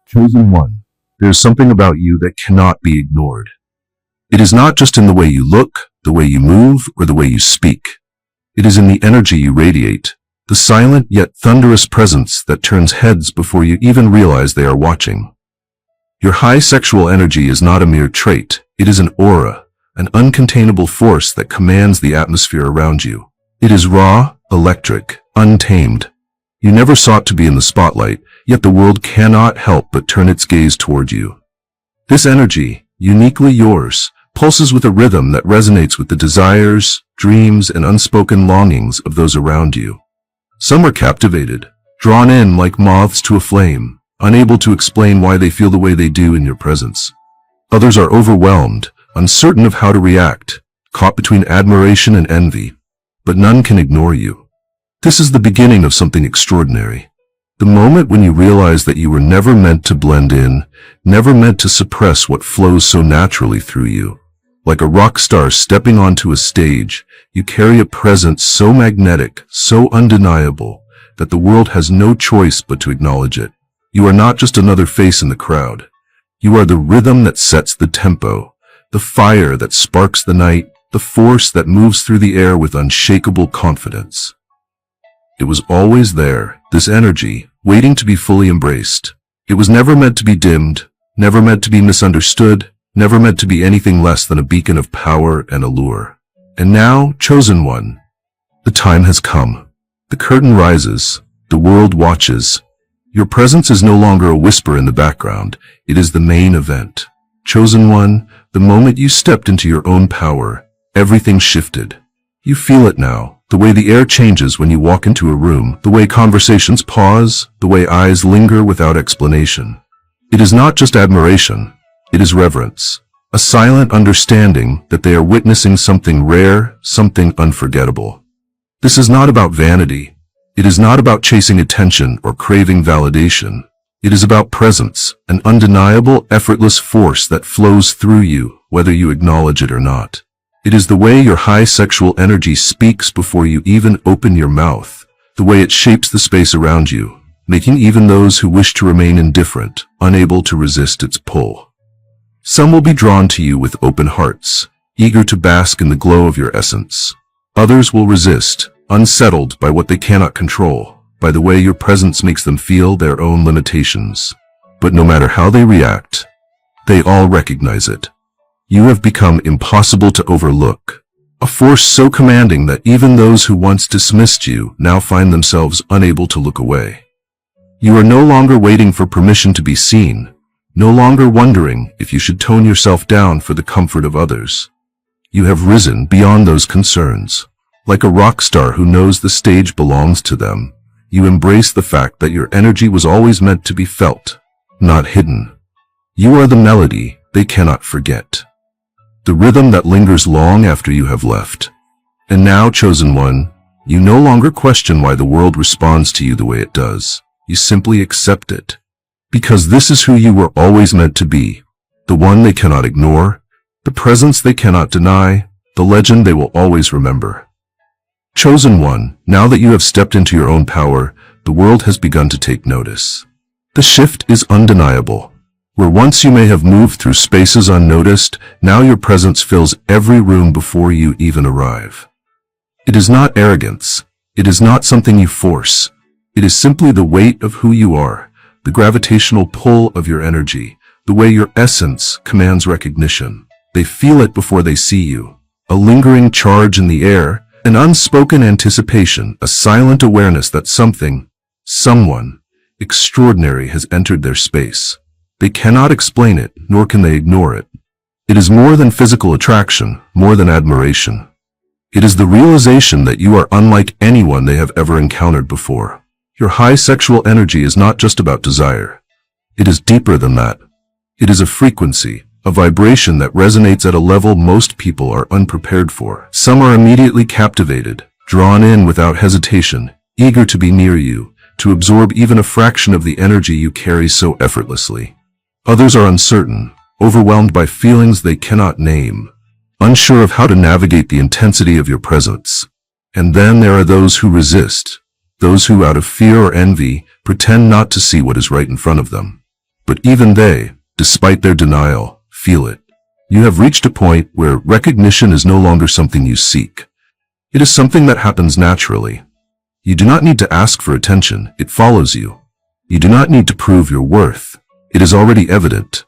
Chosen one, there is something about you that cannot be ignored. It is not just in the way you look, the way you move, or the way you speak. It is in the energy you radiate, the silent yet thunderous presence that turns heads before you even realize they are watching. Your high sexual energy is not a mere trait, it is an aura, an uncontainable force that commands the atmosphere around you. It is raw, electric, untamed. You never sought to be in the spotlight, yet the world cannot help but turn its gaze toward you. This energy, uniquely yours, pulses with a rhythm that resonates with the desires, dreams, and unspoken longings of those around you. Some are captivated, drawn in like moths to a flame, unable to explain why they feel the way they do in your presence. Others are overwhelmed, uncertain of how to react, caught between admiration and envy. But none can ignore you. This is the beginning of something extraordinary. The moment when you realize that you were never meant to blend in, never meant to suppress what flows so naturally through you. Like a rock star stepping onto a stage, you carry a presence so magnetic, so undeniable, that the world has no choice but to acknowledge it. You are not just another face in the crowd. You are the rhythm that sets the tempo, the fire that sparks the night, the force that moves through the air with unshakable confidence. It was always there, this energy, waiting to be fully embraced. It was never meant to be dimmed, never meant to be misunderstood, never meant to be anything less than a beacon of power and allure. And now, chosen one, the time has come. The curtain rises, the world watches. Your presence is no longer a whisper in the background, it is the main event. Chosen one, the moment you stepped into your own power, everything shifted. You feel it now. The way the air changes when you walk into a room, the way conversations pause, the way eyes linger without explanation. It is not just admiration, it is reverence. A silent understanding that they are witnessing something rare, something unforgettable. This is not about vanity. It is not about chasing attention or craving validation. It is about presence, an undeniable, effortless force that flows through you, whether you acknowledge it or not. It is the way your high sexual energy speaks before you even open your mouth, the way it shapes the space around you, making even those who wish to remain indifferent, unable to resist its pull. Some will be drawn to you with open hearts, eager to bask in the glow of your essence. Others will resist, unsettled by what they cannot control, by the way your presence makes them feel their own limitations. But no matter how they react, they all recognize it. You have become impossible to overlook, a force so commanding that even those who once dismissed you now find themselves unable to look away. You are no longer waiting for permission to be seen, no longer wondering if you should tone yourself down for the comfort of others. You have risen beyond those concerns. Like a rock star who knows the stage belongs to them, you embrace the fact that your energy was always meant to be felt, not hidden. You are the melody they cannot forget. The rhythm that lingers long after you have left. And now, chosen one, you no longer question why the world responds to you the way it does. You simply accept it. Because this is who you were always meant to be. The one they cannot ignore, the presence they cannot deny, the legend they will always remember. Chosen one, now that you have stepped into your own power, the world has begun to take notice. The shift is undeniable. Where once you may have moved through spaces unnoticed, now your presence fills every room before you even arrive. It is not arrogance. It is not something you force. It is simply the weight of who you are, the gravitational pull of your energy, the way your essence commands recognition. They feel it before they see you. A lingering charge in the air, an unspoken anticipation, a silent awareness that something, someone, extraordinary has entered their space. They cannot explain it, nor can they ignore it. It is more than physical attraction, more than admiration. It is the realization that you are unlike anyone they have ever encountered before. Your high sexual energy is not just about desire. It is deeper than that. It is a frequency, a vibration that resonates at a level most people are unprepared for. Some are immediately captivated, drawn in without hesitation, eager to be near you, to absorb even a fraction of the energy you carry so effortlessly. Others are uncertain, overwhelmed by feelings they cannot name, unsure of how to navigate the intensity of your presence. And then there are those who resist, those who out of fear or envy pretend not to see what is right in front of them. But even they, despite their denial, feel it. You have reached a point where recognition is no longer something you seek. It is something that happens naturally. You do not need to ask for attention, it follows you. You do not need to prove your worth. It is already evident.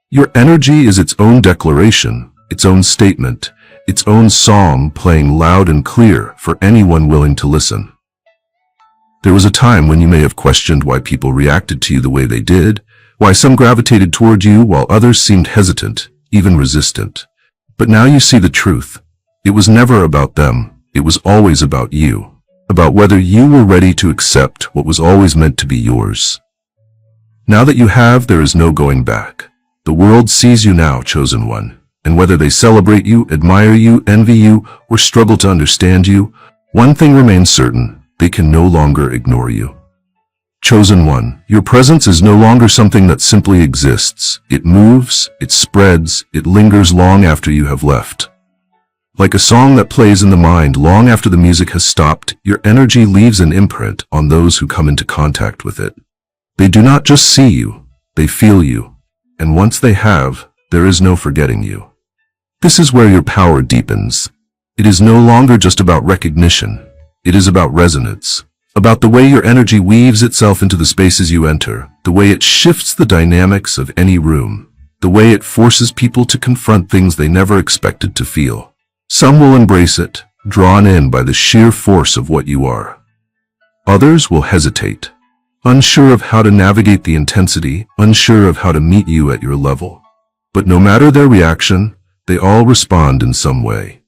Your energy is its own declaration, its own statement, its own song playing loud and clear for anyone willing to listen. There was a time when you may have questioned why people reacted to you the way they did, why some gravitated toward you while others seemed hesitant, even resistant. But now you see the truth. It was never about them, it was always about you, about whether you were ready to accept what was always meant to be yours. Now that you have, there is no going back. The world sees you now, chosen one, and whether they celebrate you, admire you, envy you, or struggle to understand you, one thing remains certain: they can no longer ignore you. Chosen one, your presence is no longer something that simply exists. It moves, it spreads, it lingers long after you have left. Like a song that plays in the mind long after the music has stopped, your energy leaves an imprint on those who come into contact with it. They do not just see you, they feel you, and once they have, there is no forgetting you. This is where your power deepens. It is no longer just about recognition, it is about resonance. About the way your energy weaves itself into the spaces you enter, the way it shifts the dynamics of any room, the way it forces people to confront things they never expected to feel. Some will embrace it, drawn in by the sheer force of what you are. Others will hesitate, unsure of how to navigate the intensity, unsure of how to meet you at your level. But no matter their reaction, they all respond in some way.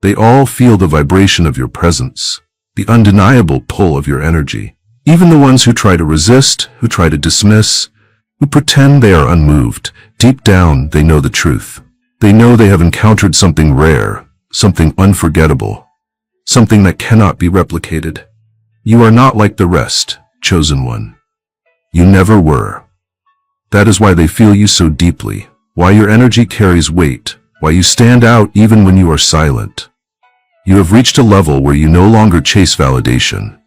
They all feel the vibration of your presence, the undeniable pull of your energy. Even the ones who try to resist, who try to dismiss, who pretend they are unmoved, deep down they know the truth. They know they have encountered something rare, something unforgettable, something that cannot be replicated. You are not like the rest, chosen one. You never were. That is why they feel you so deeply, why your energy carries weight, why you stand out even when you are silent. You have reached a level where you no longer chase validation,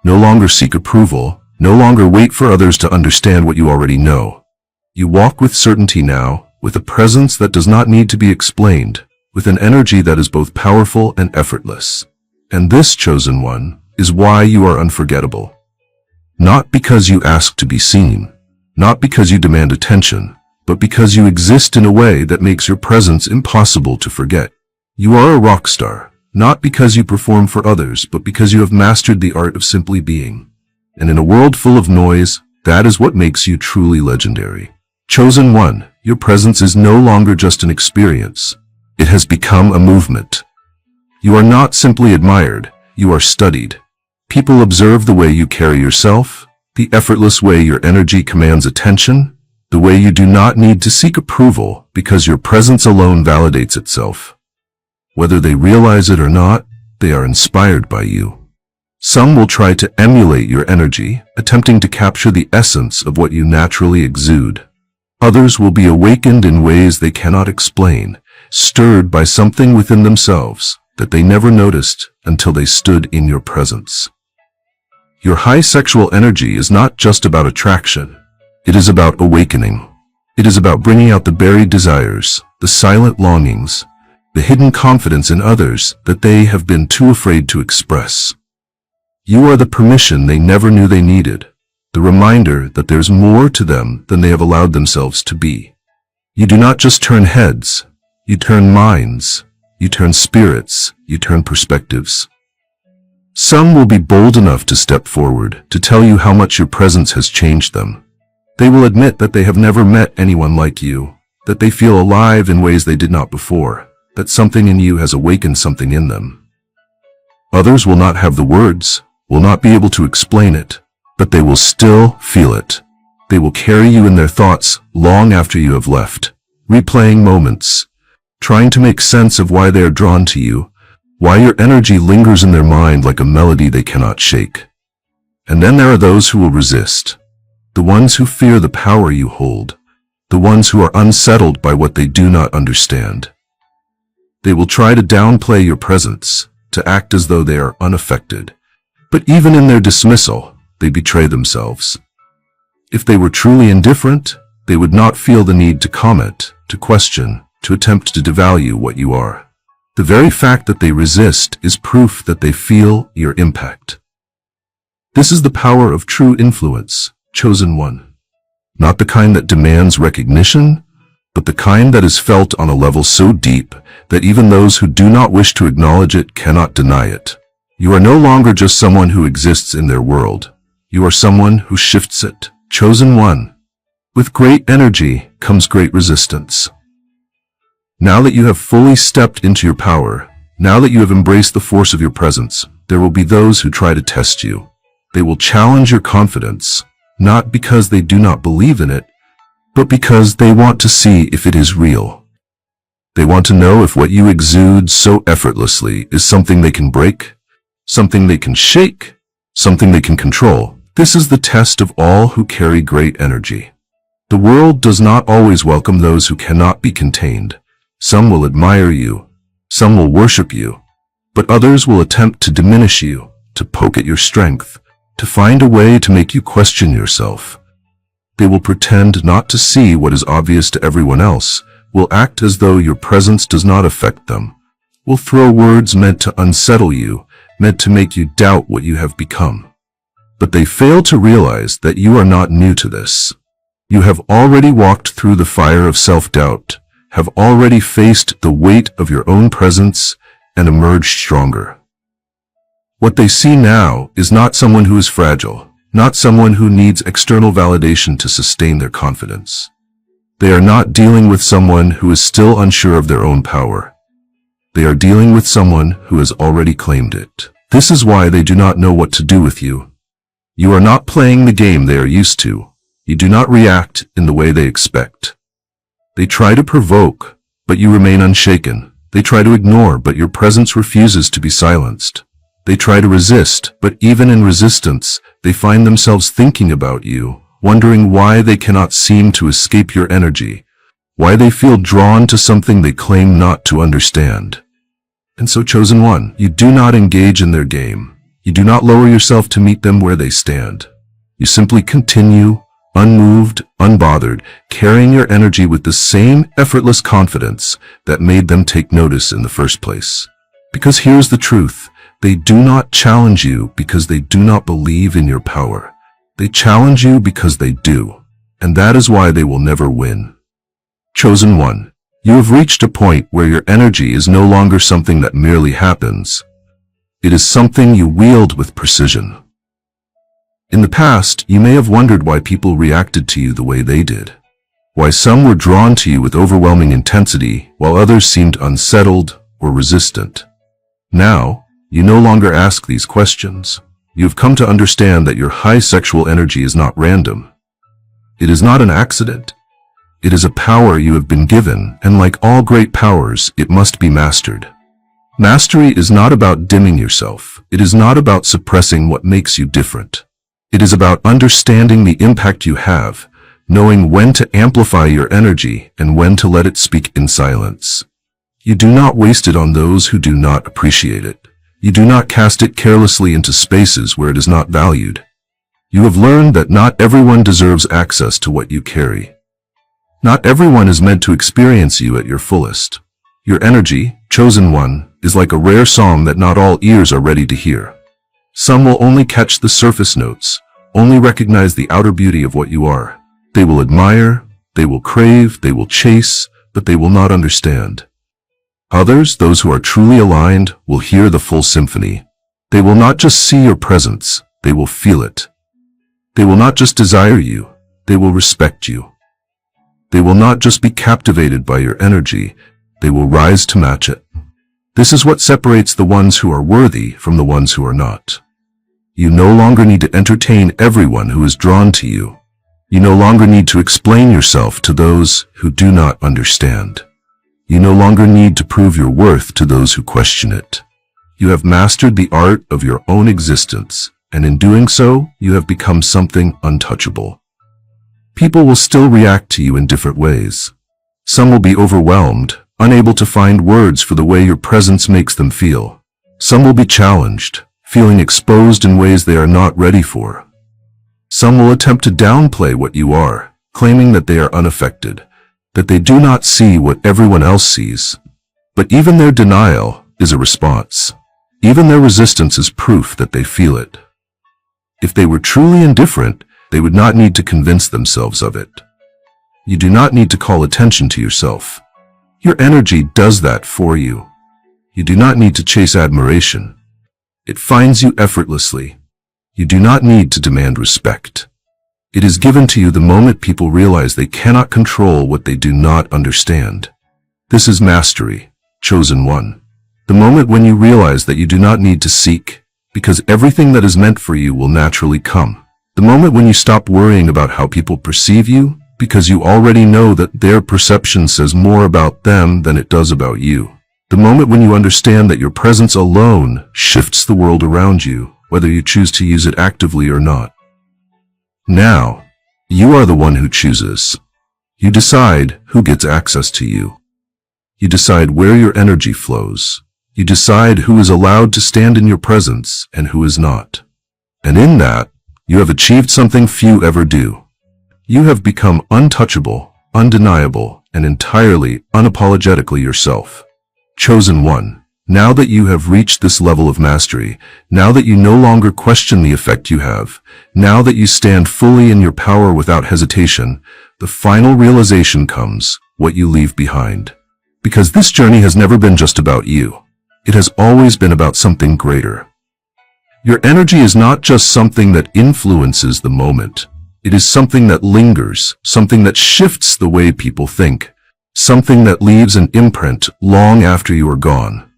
no longer seek approval, no longer wait for others to understand what you already know. You walk with certainty now, with a presence that does not need to be explained, with an energy that is both powerful and effortless. And this, chosen one, is why you are unforgettable. Not because you ask to be seen, not because you demand attention, but because you exist in a way that makes your presence impossible to forget. You are a rock star. Not because you perform for others, but because you have mastered the art of simply being. And in a world full of noise, that is what makes you truly legendary. Chosen one, your presence is no longer just an experience. It has become a movement. You are not simply admired, you are studied. People observe the way you carry yourself, the effortless way your energy commands attention, the way you do not need to seek approval because your presence alone validates itself. Whether they realize it or not, they are inspired by you. Some will try to emulate your energy, attempting to capture the essence of what you naturally exude. Others will be awakened in ways they cannot explain, stirred by something within themselves that they never noticed until they stood in your presence. Your high sexual energy is not just about attraction. It is about awakening. It is about bringing out the buried desires, the silent longings, the hidden confidence in others that they have been too afraid to express. You are the permission they never knew they needed, the reminder that there's more to them than they have allowed themselves to be. You do not just turn heads, you turn minds, you turn spirits, you turn perspectives. Some will be bold enough to step forward, to tell you how much your presence has changed them. They will admit that they have never met anyone like you, that they feel alive in ways they did not before, that something in you has awakened something in them. Others will not have the words, will not be able to explain it, but they will still feel it. They will carry you in their thoughts long after you have left, replaying moments, trying to make sense of why they are drawn to you, why your energy lingers in their mind like a melody they cannot shake. And then there are those who will resist, the ones who fear the power you hold, the ones who are unsettled by what they do not understand. They will try to downplay your presence, to act as though they are unaffected. But even in their dismissal, they betray themselves. If they were truly indifferent, They would not feel the need to comment, to question, to attempt to devalue what you are. The very fact that they resist is proof that they feel your impact. This is the power of true influence, chosen one. Not the kind that demands recognition, but the kind that is felt on a level so deep that even those who do not wish to acknowledge it cannot deny it. You are no longer just someone who exists in their world. You are someone who shifts it, chosen one. With great energy comes great resistance. Now that you have fully stepped into your power, now that you have embraced the force of your presence, there will be those who try to test you. They will challenge your confidence, not because they do not believe in it, but because they want to see if it is real. They want to know if what you exude so effortlessly is something they can break, something they can shake, something they can control. This is the test of all who carry great energy. The world does not always welcome those who cannot be contained. Some will admire you, some will worship you, but others will attempt to diminish you, to poke at your strength, to find a way to make you question yourself. They will pretend not to see what is obvious to everyone else, will act as though your presence does not affect them, will throw words meant to unsettle you, meant to make you doubt what you have become. But they fail to realize that you are not new to this. You have already walked through the fire of self-doubt, have already faced the weight of your own presence, and emerged stronger. What they see now is not someone who is fragile, not someone who needs external validation to sustain their confidence. They are not dealing with someone who is still unsure of their own power. They are dealing with someone who has already claimed it. This is why they do not know what to do with you. You are not playing the game they are used to. You do not react in the way they expect. They try to provoke, but you remain unshaken. They try to ignore, but your presence refuses to be silenced. They try to resist, but even in resistance, they find themselves thinking about you, wondering why they cannot seem to escape your energy, why they feel drawn to something they claim not to understand. And so, chosen one, you do not engage in their game. You do not lower yourself to meet them where they stand. You simply continue, unmoved, unbothered, carrying your energy with the same effortless confidence that made them take notice in the first place. Because here's the truth. They do not challenge you because they do not believe in your power. They challenge you because they do. And that is why they will never win. Chosen one, you have reached a point where your energy is no longer something that merely happens. It is something you wield with precision. In the past, you may have wondered why people reacted to you the way they did. Why some were drawn to you with overwhelming intensity, while others seemed unsettled or resistant. Now, you no longer ask these questions. You have come to understand that your high sexual energy is not random. It is not an accident. It is a power you have been given, and like all great powers, it must be mastered. Mastery is not about dimming yourself. It is not about suppressing what makes you different. It is about understanding the impact you have, knowing when to amplify your energy and when to let it speak in silence. You do not waste it on those who do not appreciate it. You do not cast it carelessly into spaces where it is not valued. You have learned that not everyone deserves access to what you carry. Not everyone is meant to experience you at your fullest. Your energy, chosen one, is like a rare song that not all ears are ready to hear. Some will only catch the surface notes, only recognize the outer beauty of what you are. They will admire, they will crave, they will chase, but they will not understand. Others, those who are truly aligned, will hear the full symphony. They will not just see your presence, they will feel it. They will not just desire you, they will respect you. They will not just be captivated by your energy, they will rise to match it. This is what separates the ones who are worthy from the ones who are not. You no longer need to entertain everyone who is drawn to you. You no longer need to explain yourself to those who do not understand. You no longer need to prove your worth to those who question it. You have mastered the art of your own existence, and in doing so, you have become something untouchable. People will still react to you in different ways. Some will be overwhelmed, unable to find words for the way your presence makes them feel. Some will be challenged, feeling exposed in ways they are not ready for. Some will attempt to downplay what you are, claiming that they are unaffected, that they do not see what everyone else sees. But even their denial is a response. Even their resistance is proof that they feel it. If they were truly indifferent, they would not need to convince themselves of it. You do not need to call attention to yourself. Your energy does that for you. You do not need to chase admiration. It finds you effortlessly. You do not need to demand respect. It is given to you the moment people realize they cannot control what they do not understand. This is mastery, chosen one. The moment when you realize that you do not need to seek, because everything that is meant for you will naturally come. The moment when you stop worrying about how people perceive you, because you already know that their perception says more about them than it does about you. The moment when you understand that your presence alone shifts the world around you, whether you choose to use it actively or not. Now, you are the one who chooses. You decide who gets access to you. You decide where your energy flows. You decide who is allowed to stand in your presence and who is not. And in that, you have achieved something few ever do. You have become untouchable, undeniable, and entirely unapologetically yourself. Chosen one, now that you have reached this level of mastery, now that you no longer question the effect you have, now that you stand fully in your power without hesitation, the final realization comes, what you leave behind. Because this journey has never been just about you. It has always been about something greater. Your energy is not just something that influences the moment. It is something that lingers, something that shifts the way people think, something that leaves an imprint long after you are gone.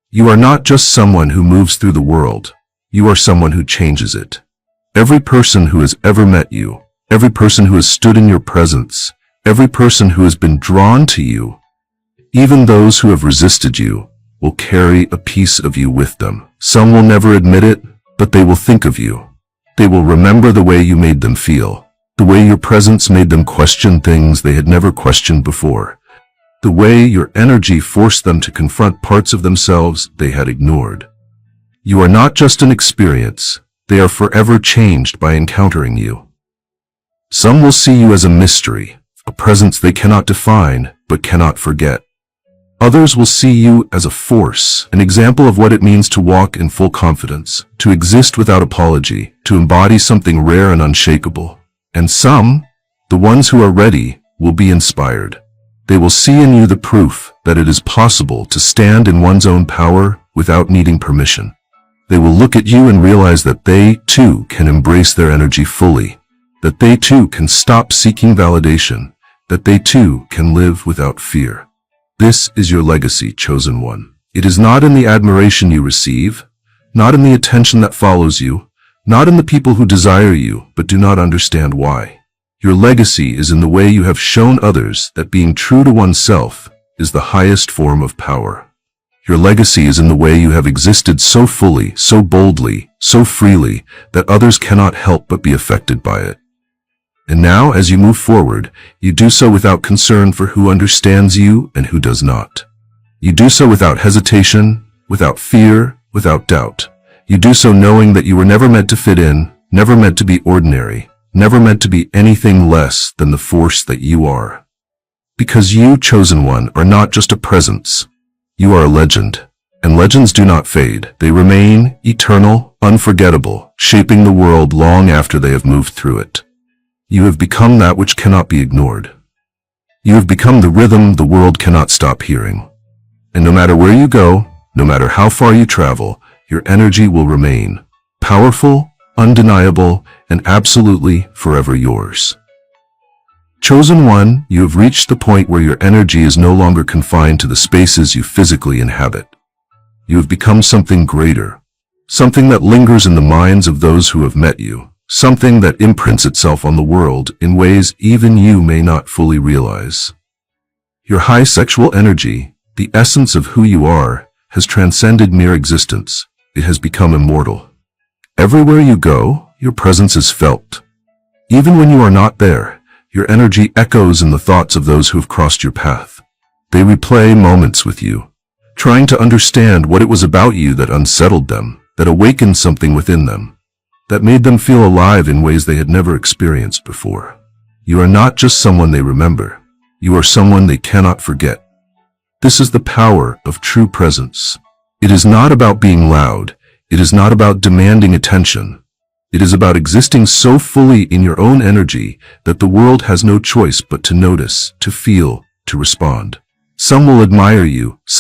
You are not just someone who moves through the world. You are someone who changes it. Every person who has ever met you, every person who has stood in your presence, every person who has been drawn to you, even those who have resisted you, will carry a piece of you with them. Some will never admit it, but they will think of you. They will remember the way you made them feel, the way your presence made them question things they had never questioned before, the way your energy forced them to confront parts of themselves they had ignored. You are not just an experience, they are forever changed by encountering you. Some will see you as a mystery, a presence they cannot define but cannot forget. Others will see you as a force, an example of what it means to walk in full confidence, to exist without apology, to embody something rare and unshakable. And some, the ones who are ready, will be inspired. They will see in you the proof that it is possible to stand in one's own power without needing permission. They will look at you and realize that they, too, can embrace their energy fully, that they, too, can stop seeking validation, that they, too, can live without fear. This is your legacy, chosen one. It is not in the admiration you receive, not in the attention that follows you, not in the people who desire you but do not understand why. Your legacy is in the way you have shown others that being true to oneself is the highest form of power. Your legacy is in the way you have existed so fully, so boldly, so freely, that others cannot help but be affected by it. And now, as you move forward, you do so without concern for who understands you and who does not. You do so without hesitation, without fear, without doubt. You do so knowing that you were never meant to fit in, never meant to be ordinary, never meant to be anything less than the force that you are. Because you, chosen one, are not just a presence. You are a legend. And legends do not fade. They remain eternal, unforgettable, shaping the world long after they have moved through it. You have become that which cannot be ignored. You have become the rhythm the world cannot stop hearing. And no matter where you go, no matter how far you travel, your energy will remain powerful, undeniable, and absolutely forever yours. Chosen one, you have reached the point where your energy is no longer confined to the spaces you physically inhabit. You have become something greater, something that lingers in the minds of those who have met you. Something that imprints itself on the world in ways even you may not fully realize. Your high sexual energy, the essence of who you are, has transcended mere existence. It has become immortal. Everywhere you go, your presence is felt. Even when you are not there, your energy echoes in the thoughts of those who have crossed your path. They replay moments with you, trying to understand what it was about you that unsettled them, that awakened something within them, that made them feel alive in ways they had never experienced before. You are not just someone they remember. You are someone they cannot forget. This is the power of true presence. It is not about being loud. It is not about demanding attention. It is about existing so fully in your own energy that the world has no choice but to notice, to feel, to respond. Some will admire you,